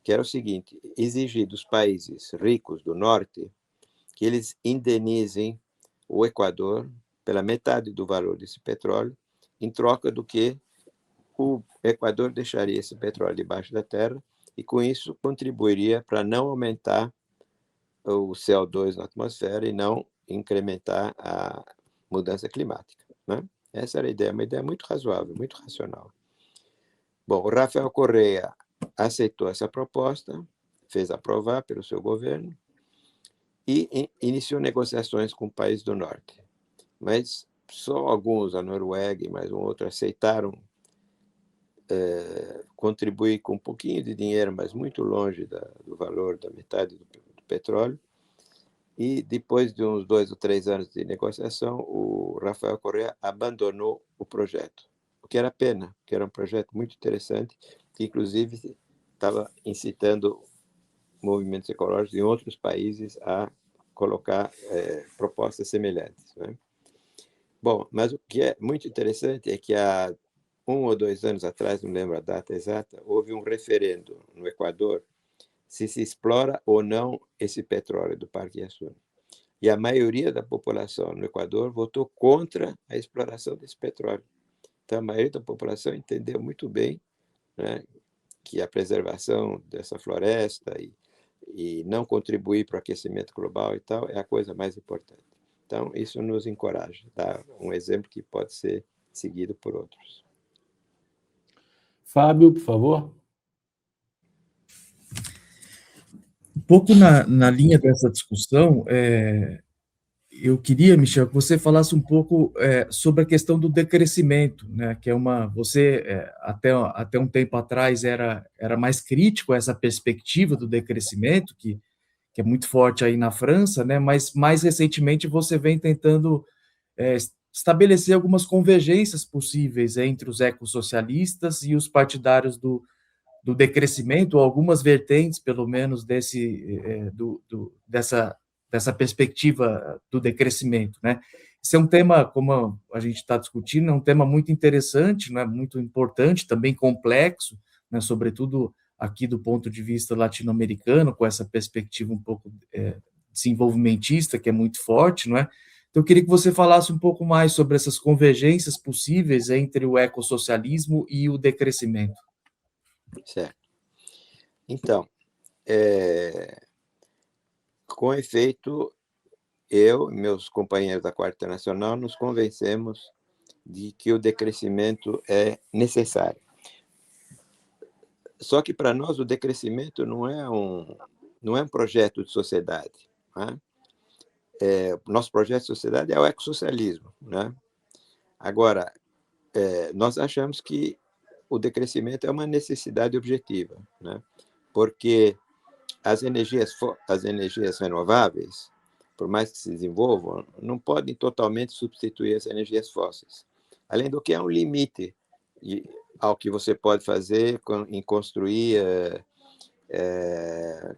[SPEAKER 2] que era o seguinte: exigir dos países ricos do norte que eles indenizem o Equador pela metade do valor desse petróleo, em troca do que o Equador deixaria esse petróleo debaixo da terra e, com isso, contribuiria para não aumentar o CO2 na atmosfera e não incrementar a mudança climática, né? Essa era a ideia, uma ideia muito razoável, muito racional. Bom, o Rafael Correa aceitou essa proposta, fez aprovar pelo seu governo e iniciou negociações com o país do norte. Mas só alguns, a Noruega e mais um outro, aceitaram contribuir com um pouquinho de dinheiro, mas muito longe do valor da metade do petróleo. E depois de uns 2 ou 3 anos de negociação, o Rafael Correa abandonou o projeto, o que era pena, porque era um projeto muito interessante, que inclusive estava incitando movimentos ecológicos em outros países a colocar propostas semelhantes, né? Bom, mas o que é muito interessante é que há 1 ou 2 anos atrás, não lembro a data exata, houve um referendo no Equador se explora ou não esse petróleo do Parque Yasuni. E a maioria da população no Equador votou contra a exploração desse petróleo. Então, a maioria da população entendeu muito bem, né, que a preservação dessa floresta e não contribuir para o aquecimento global e tal é a coisa mais importante. Então, isso nos encoraja, dá um exemplo que pode ser seguido por outros.
[SPEAKER 1] Fábio, por favor.
[SPEAKER 3] Um pouco na linha dessa discussão, eu queria, Michel, que você falasse um pouco sobre a questão do decrescimento, né? Que é você até um tempo atrás era mais crítico a essa perspectiva do decrescimento, que é muito forte aí na França, né? Mas mais recentemente você vem tentando estabelecer algumas convergências possíveis entre os ecossocialistas e os partidários do decrescimento, ou algumas vertentes, pelo menos, dessa perspectiva do decrescimento, né? Esse é um tema, como a gente está discutindo, é um tema muito interessante, né? Muito importante, também complexo, né? Sobretudo aqui do ponto de vista latino-americano, com essa perspectiva um pouco desenvolvimentista, que é muito forte, não é? Então, eu queria que você falasse um pouco mais sobre essas convergências possíveis entre o ecossocialismo e o decrescimento.
[SPEAKER 2] Certo. Então, com efeito, eu e meus companheiros da Quarta Internacional nos convencemos de que o decrescimento é necessário. Só que, para nós, o decrescimento não é um projeto de sociedade, né? Nosso projeto de sociedade é o ecossocialismo, né? Agora, nós achamos que o decrescimento é uma necessidade objetiva, né? Porque as energias renováveis, por mais que se desenvolvam, não podem totalmente substituir as energias fósseis. Além do que há um limite ao que você pode fazer em construir,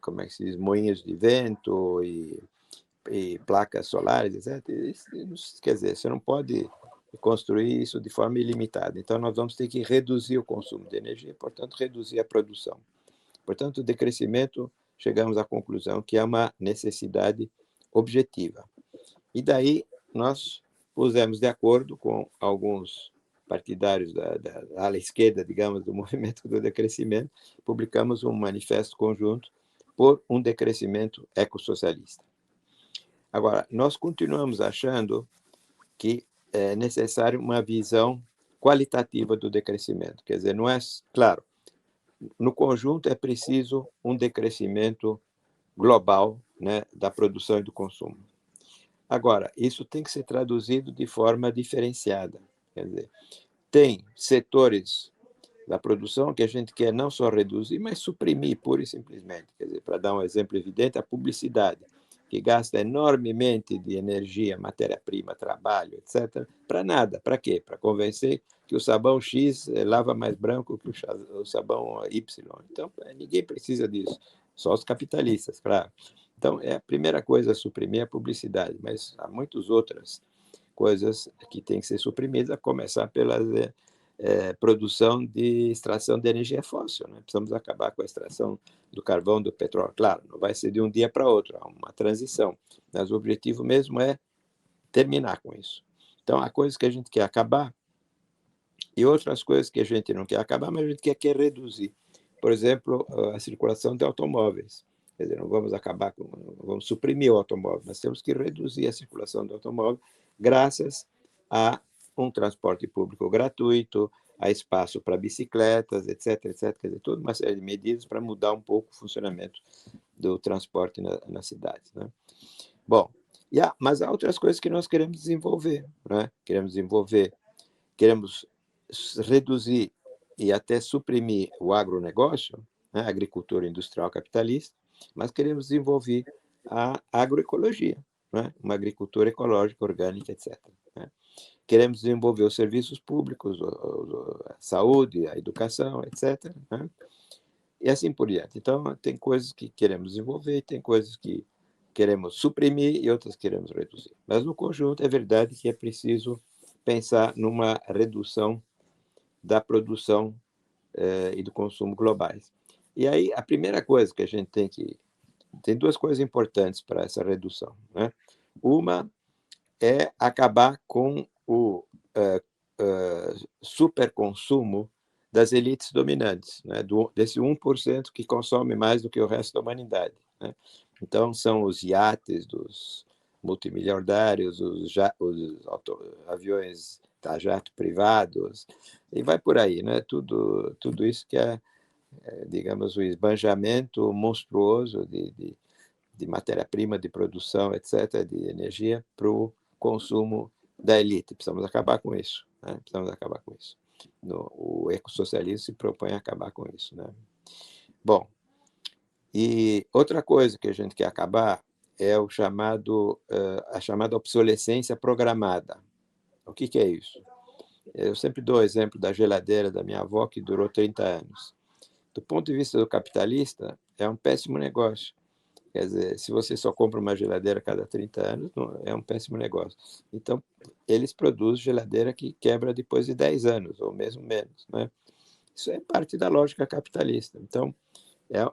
[SPEAKER 2] como é que se diz, moinhos de vento e placas solares, etc. Quer dizer, você não pode construir isso de forma ilimitada. Então, nós vamos ter que reduzir o consumo de energia, portanto, reduzir a produção. Portanto, o decrescimento, chegamos à conclusão que é uma necessidade objetiva. E daí, nós pusemos de acordo com alguns partidários da ala esquerda, digamos, do movimento do decrescimento, publicamos um manifesto conjunto por um decrescimento ecossocialista. Agora, nós continuamos achando que é necessário uma visão qualitativa do decrescimento. Quer dizer, não é claro, no conjunto é preciso um decrescimento global, né, da produção e do consumo. Agora, isso tem que ser traduzido de forma diferenciada. Quer dizer, tem setores da produção que a gente quer não só reduzir, mas suprimir, pura e simplesmente. Quer dizer, para dar um exemplo evidente, a publicidade, que gasta enormemente de energia, matéria-prima, trabalho, etc., para nada. Para quê? Para convencer que o sabão X lava mais branco que o sabão Y. Então, ninguém precisa disso, só os capitalistas, claro. Então, a primeira coisa a suprimir a publicidade, mas há muitas outras coisas que têm que ser suprimidas, a começar pela produção de extração de energia fóssil. Né? Precisamos acabar com a extração do carvão, do petróleo. Claro, não vai ser de um dia para outro, há uma transição, mas o objetivo mesmo é terminar com isso. Então, há coisas que a gente quer acabar e outras coisas que a gente não quer acabar, mas a gente quer reduzir. Por exemplo, a circulação de automóveis. Quer dizer, não vamos acabar com, não vamos suprimir o automóvel, mas temos que reduzir a circulação do automóvel graças a um transporte público gratuito, a espaço para bicicletas, etc., etc. Quer dizer, toda uma série de medidas para mudar um pouco o funcionamento do transporte nas cidades. Né? Bom, mas há outras coisas que nós queremos desenvolver. Né? Queremos reduzir e até suprimir o agronegócio, né? A agricultura industrial capitalista, mas queremos desenvolver a agroecologia, né? Uma agricultura ecológica, orgânica, etc. Né? Queremos desenvolver os serviços públicos, a saúde, a educação, etc. Né? E assim por diante. Então, tem coisas que queremos desenvolver, tem coisas que queremos suprimir e outras queremos reduzir. Mas, no conjunto, é verdade que é preciso pensar numa redução da produção e do consumo globais. E aí, a primeira coisa que a gente tem duas coisas importantes para essa redução. Né? Uma é acabar com o superconsumo das elites dominantes, né? Desse 1% que consome mais do que o resto da humanidade. Né? Então, são os iates dos multimilionários, os aviões a jato privados, e vai por aí, né? Tudo isso que digamos, o esbanjamento monstruoso de matéria-prima, de produção, etc., de energia para o consumo da elite. Precisamos acabar com isso. Né? Precisamos acabar com isso. O ecossocialismo se propõe a acabar com isso. Né? Bom, e outra coisa que a gente quer acabar é a chamada obsolescência programada. O que é isso? Eu sempre dou o exemplo da geladeira da minha avó, que durou 30 anos. Do ponto de vista do capitalista, é um péssimo negócio. Quer dizer, se você só compra uma geladeira a cada 30 anos, é um péssimo negócio. Então, eles produzem geladeira que quebra depois de 10 anos, ou mesmo menos. Né? Isso é parte da lógica capitalista. Então,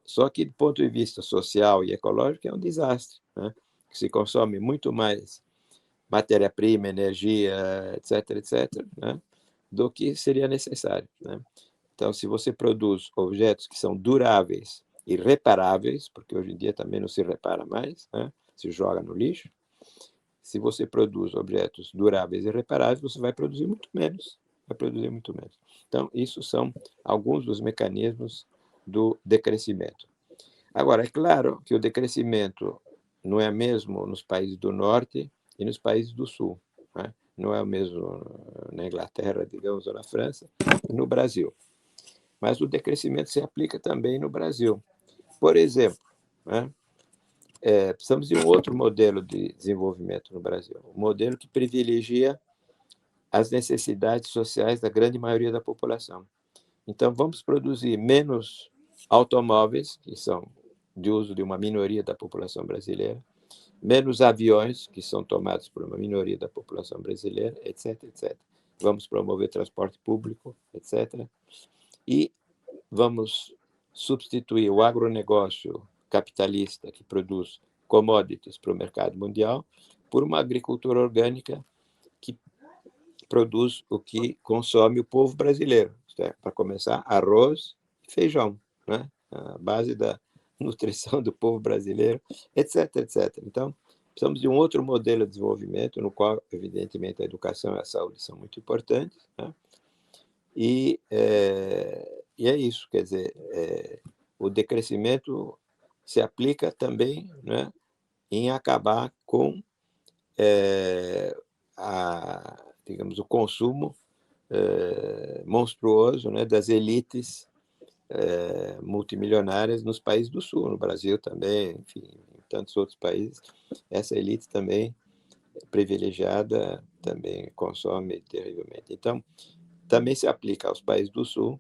[SPEAKER 2] só que do ponto de vista social e ecológico é um desastre. Né? Se consome muito mais matéria-prima, energia, etc., etc., né? do que seria necessário. Né? Então, se você produz objetos que são duráveis e reparáveis, porque hoje em dia também não se repara mais, né? Se joga no lixo. Se você produz objetos duráveis e reparáveis, você vai produzir muito menos. Vai produzir muito menos. Então, isso são alguns dos mecanismos do decrescimento. Agora, é claro que o decrescimento não é o mesmo nos países do norte e nos países do sul. Né? Não é o mesmo na Inglaterra, digamos, ou na França, e no Brasil. Mas o decrescimento se aplica também no Brasil. Por exemplo, né? Precisamos de um outro modelo de desenvolvimento no Brasil, um modelo que privilegia as necessidades sociais da grande maioria da população. Então, vamos produzir menos automóveis, que são de uso de uma minoria da população brasileira, menos aviões, que são tomados por uma minoria da população brasileira, etc., etc. Vamos promover transporte público, etc., e vamos substituir o agronegócio capitalista que produz commodities para o mercado mundial por uma agricultura orgânica que produz o que consome o povo brasileiro. Para começar, arroz e feijão, né? A base da nutrição do povo brasileiro, etc., etc. Então, precisamos de um outro modelo de desenvolvimento, no qual, evidentemente, a educação e a saúde são muito importantes, né? E é isso, quer dizer, o decrescimento se aplica também, né, em acabar com digamos, o consumo monstruoso, né, das elites multimilionárias nos países do Sul, no Brasil também, enfim, em tantos outros países. Essa elite também privilegiada também consome terrivelmente. Então, também se aplica aos países do Sul,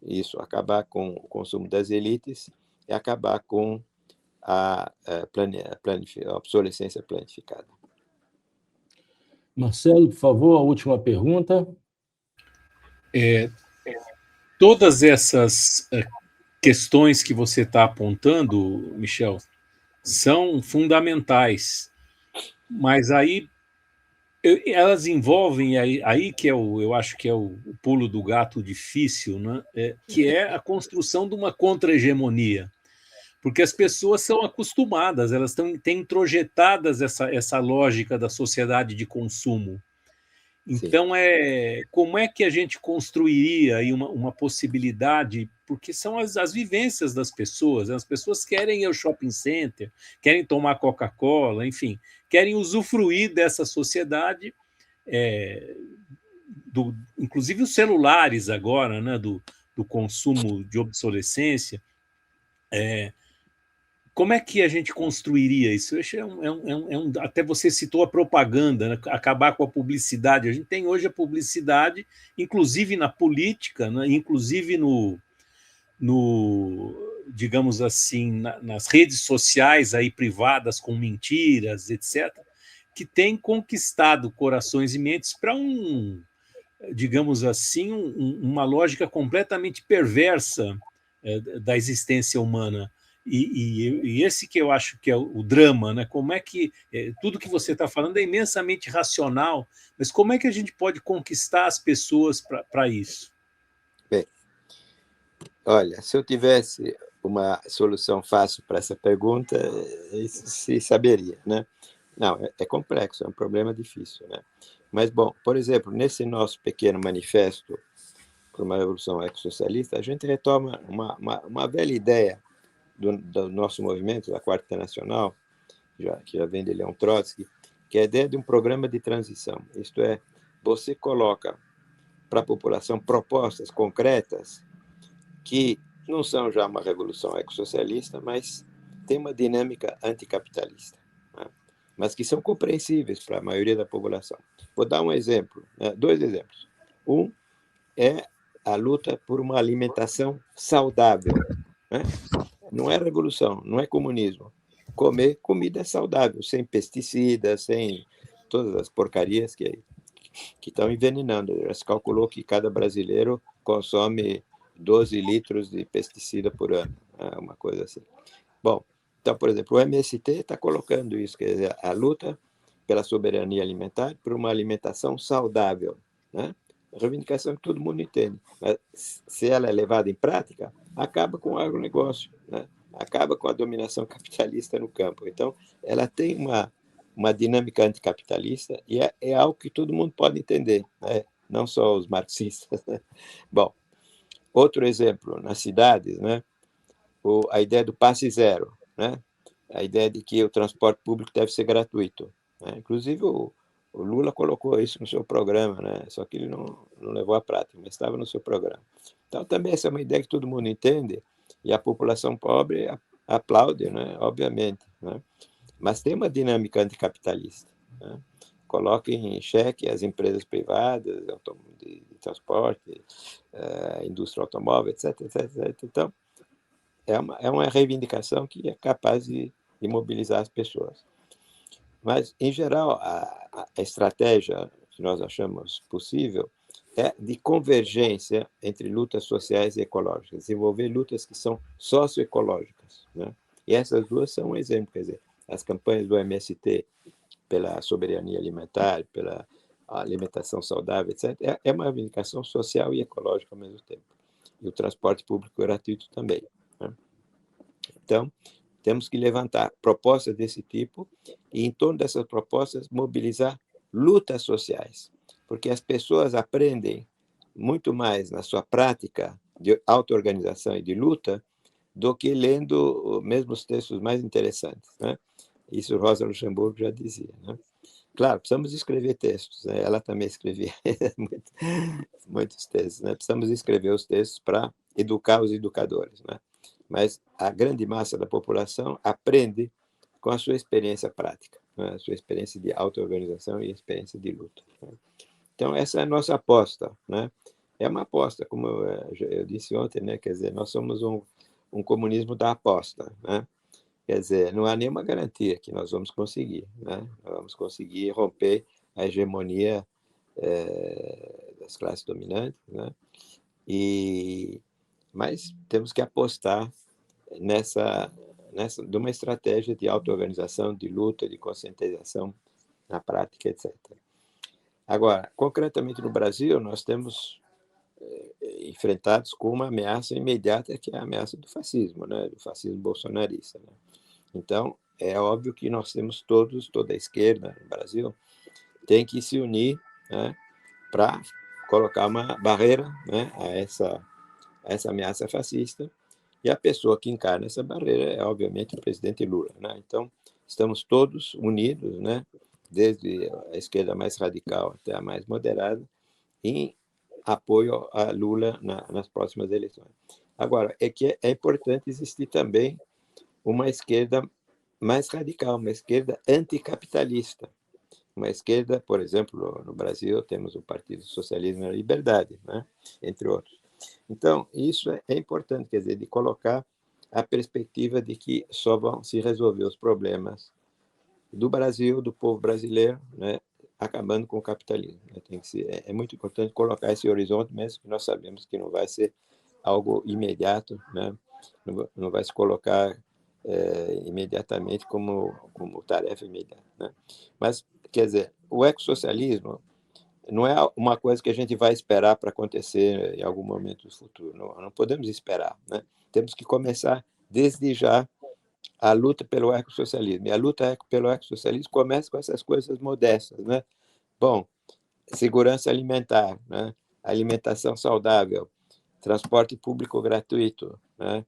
[SPEAKER 2] isso, acabar com o consumo das elites e acabar com a obsolescência planificada.
[SPEAKER 1] Marcelo, por favor, a última pergunta.
[SPEAKER 4] Todas essas questões que você está apontando, Michel, são fundamentais, mas aí elas envolvem aí que eu acho que é o pulo do gato difícil, né? Que é a construção de uma contra-hegemonia, porque as pessoas são acostumadas, elas têm introjetadas essa lógica da sociedade de consumo. Então, como é que a gente construiria aí uma possibilidade? Porque são as vivências das pessoas. As pessoas querem ir ao shopping center, querem tomar Coca-Cola, enfim, querem usufruir dessa sociedade, inclusive os celulares agora, né, do consumo de obsolescência. Como é que a gente construiria isso? Até você citou a propaganda, né? Acabar com a publicidade. A gente tem hoje a publicidade, inclusive na política, né? Inclusive digamos assim, nas redes sociais aí privadas com mentiras, etc., que tem conquistado corações e mentes para digamos assim, uma lógica completamente perversa da existência humana. E esse que eu acho que é o drama, né? Como é que tudo que você está falando é imensamente racional, mas como é que a gente pode conquistar as pessoas para isso?
[SPEAKER 2] Bem, olha, se eu tivesse uma solução fácil para essa pergunta, isso se saberia, né? Não, é complexo, é um problema difícil, né? Mas, bom, por exemplo, nesse nosso pequeno manifesto para uma revolução ecossocialista, a gente retoma uma velha ideia do nosso movimento, da Quarta Internacional, que já vem de Leon Trotsky, que é a ideia de um programa de transição. Isto é, você coloca para a população propostas concretas que não são já uma revolução ecossocialista, mas tem uma dinâmica anticapitalista, né? Mas que são compreensíveis para a maioria da população. Vou dar um exemplo, né? 2 exemplos. Um é a luta por uma alimentação saudável, né? Não é revolução, não é comunismo. Comer comida saudável, sem pesticidas, sem todas as porcarias que estão envenenando. Já se calculou que cada brasileiro consome 12 litros de pesticida por ano, uma coisa assim. Bom, então, por exemplo, o MST está colocando isso, quer dizer, a luta pela soberania alimentar, por uma alimentação saudável, né? Reivindicação que todo mundo entende. Mas, se ela é levada em prática, acaba com o agronegócio, né? Acaba com a dominação capitalista no campo. Então, ela tem uma dinâmica anticapitalista e é algo que todo mundo pode entender, né? Não só os marxistas, né? Bom, outro exemplo, nas cidades, né? A ideia do passe zero, né? A ideia de que o transporte público deve ser gratuito, né? Inclusive, o Lula colocou isso no seu programa, né? Só que ele não levou à prática, mas estava no seu programa. Então, também essa é uma ideia que todo mundo entende e a população pobre aplaude, né? Obviamente, né? Mas tem uma dinâmica anticapitalista, né? Coloca em xeque as empresas privadas de transporte, indústria automóvel, etc, etc, etc. Então, é uma reivindicação que é capaz de mobilizar as pessoas. Mas, em geral, a estratégia que nós achamos possível é de convergência entre lutas sociais e ecológicas, desenvolver lutas que são socioecológicas, né? E essas duas são um exemplo, quer dizer, as campanhas do MST pela soberania alimentar, pela alimentação saudável, etc., é uma reivindicação social e ecológica ao mesmo tempo. E o transporte público gratuito também, né? Então, temos que levantar propostas desse tipo e, em torno dessas propostas, mobilizar lutas sociais, porque as pessoas aprendem muito mais na sua prática de auto-organização e de luta do que lendo mesmo os textos mais interessantes, né? Isso Rosa Luxemburgo já dizia, né? Claro, precisamos escrever textos, né? Ela também escrevia muitos textos, né? Precisamos escrever os textos para educar os educadores, né? Mas a grande massa da população aprende com a sua experiência prática, né? A sua experiência de auto-organização e experiência de luta, né? Então, essa é a nossa aposta, né? É uma aposta, como eu disse ontem, né? Quer dizer, nós somos um comunismo da aposta, né? Quer dizer, não há nenhuma garantia que nós vamos conseguir, né? Nós vamos conseguir romper a hegemonia das classes dominantes, né? Mas temos que apostar de uma estratégia de auto-organização, de luta, de conscientização na prática, etc. Agora, concretamente no Brasil, nós temos enfrentados com uma ameaça imediata, que é a ameaça do fascismo, né? Do fascismo bolsonarista, né? Então, é óbvio que nós temos toda a esquerda no Brasil, tem que se unir, né, para colocar uma barreira, né, a essa ameaça fascista, e a pessoa que encarna essa barreira é, obviamente, o presidente Lula, né? Então, estamos todos unidos, né, desde a esquerda mais radical até a mais moderada, em apoio a Lula nas próximas eleições. Agora, é que é importante existir também uma esquerda mais radical, uma esquerda anticapitalista. Uma esquerda, por exemplo, no Brasil, temos o Partido Socialismo e a Liberdade, né? Entre outros. Então, isso é importante, quer dizer, de colocar a perspectiva de que só vão se resolver os problemas do Brasil, do povo brasileiro, né? Acabando com o capitalismo. É muito importante colocar esse horizonte, mesmo que nós sabemos que não vai ser algo imediato, né? Não vai se colocar imediatamente como tarefa imediata, né? Mas, quer dizer, o ecossocialismo não é uma coisa que a gente vai esperar para acontecer em algum momento do futuro. Não podemos esperar, né? Temos que começar desde já a luta pelo ecossocialismo. E a luta pelo ecossocialismo começa com essas coisas modestas, né? Bom, segurança alimentar, né? Alimentação saudável, transporte público gratuito, né?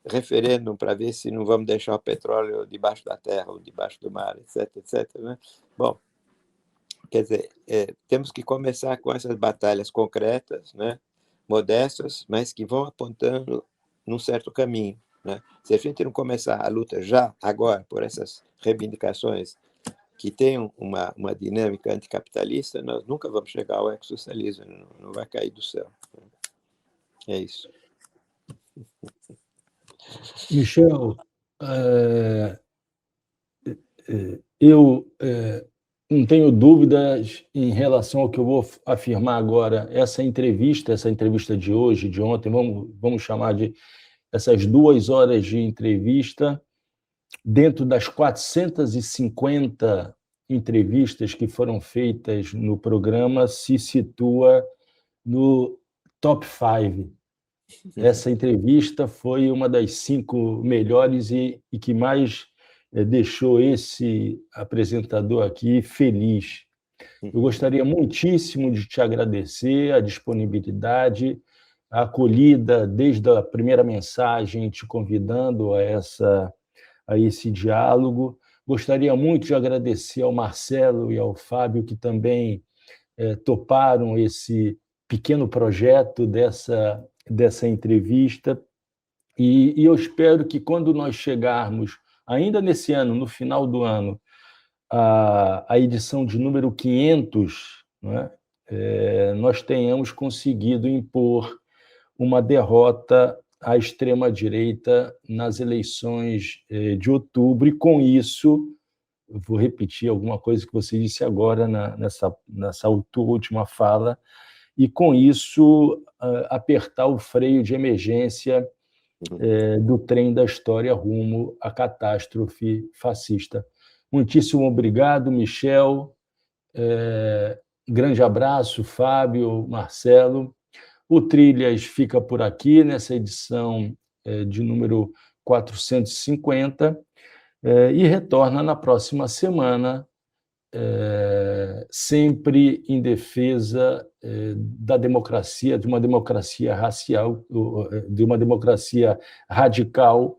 [SPEAKER 2] Referêndum para ver se não vamos deixar o petróleo debaixo da terra ou debaixo do mar, etc, etc, né? Bom, quer dizer, temos que começar com essas batalhas concretas, né? Modestas, mas que vão apontando num certo caminho, né? Se a gente não começar a luta já, agora, por essas reivindicações que tenham uma dinâmica anticapitalista, nós nunca vamos chegar ao ecossocialismo, não vai cair do céu. É isso.
[SPEAKER 1] Michel, eu não tenho dúvidas em relação ao que eu vou afirmar agora. Essa entrevista de hoje, de ontem, vamos chamar de essas 2 horas de entrevista, dentro das 450 entrevistas que foram feitas no programa, se situa no top 5. Essa entrevista foi uma das 5 melhores e que mais deixou esse apresentador aqui feliz. Eu gostaria muitíssimo de te agradecer a disponibilidade, a acolhida desde a primeira mensagem, te convidando a esse diálogo. Gostaria muito de agradecer ao Marcelo e ao Fábio, que também toparam esse pequeno projeto dessa entrevista, e eu espero que quando nós chegarmos, ainda nesse ano, no final do ano, a edição de número 500, né, nós tenhamos conseguido impor uma derrota à extrema-direita nas eleições de outubro, e com isso, eu vou repetir alguma coisa que você disse agora nessa última fala, e com isso apertar o freio de emergência do trem da história rumo à catástrofe fascista. Muitíssimo obrigado, Michel. Grande abraço, Fábio, Marcelo. O Trilhas fica por aqui nessa edição de número 450 e retorna na próxima semana, sempre em defesa da democracia, de uma democracia racial, de uma democracia radical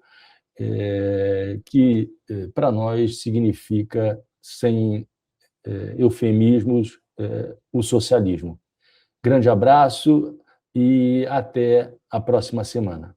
[SPEAKER 1] que, para nós, significa, sem eufemismos, o socialismo. Grande abraço e até a próxima semana.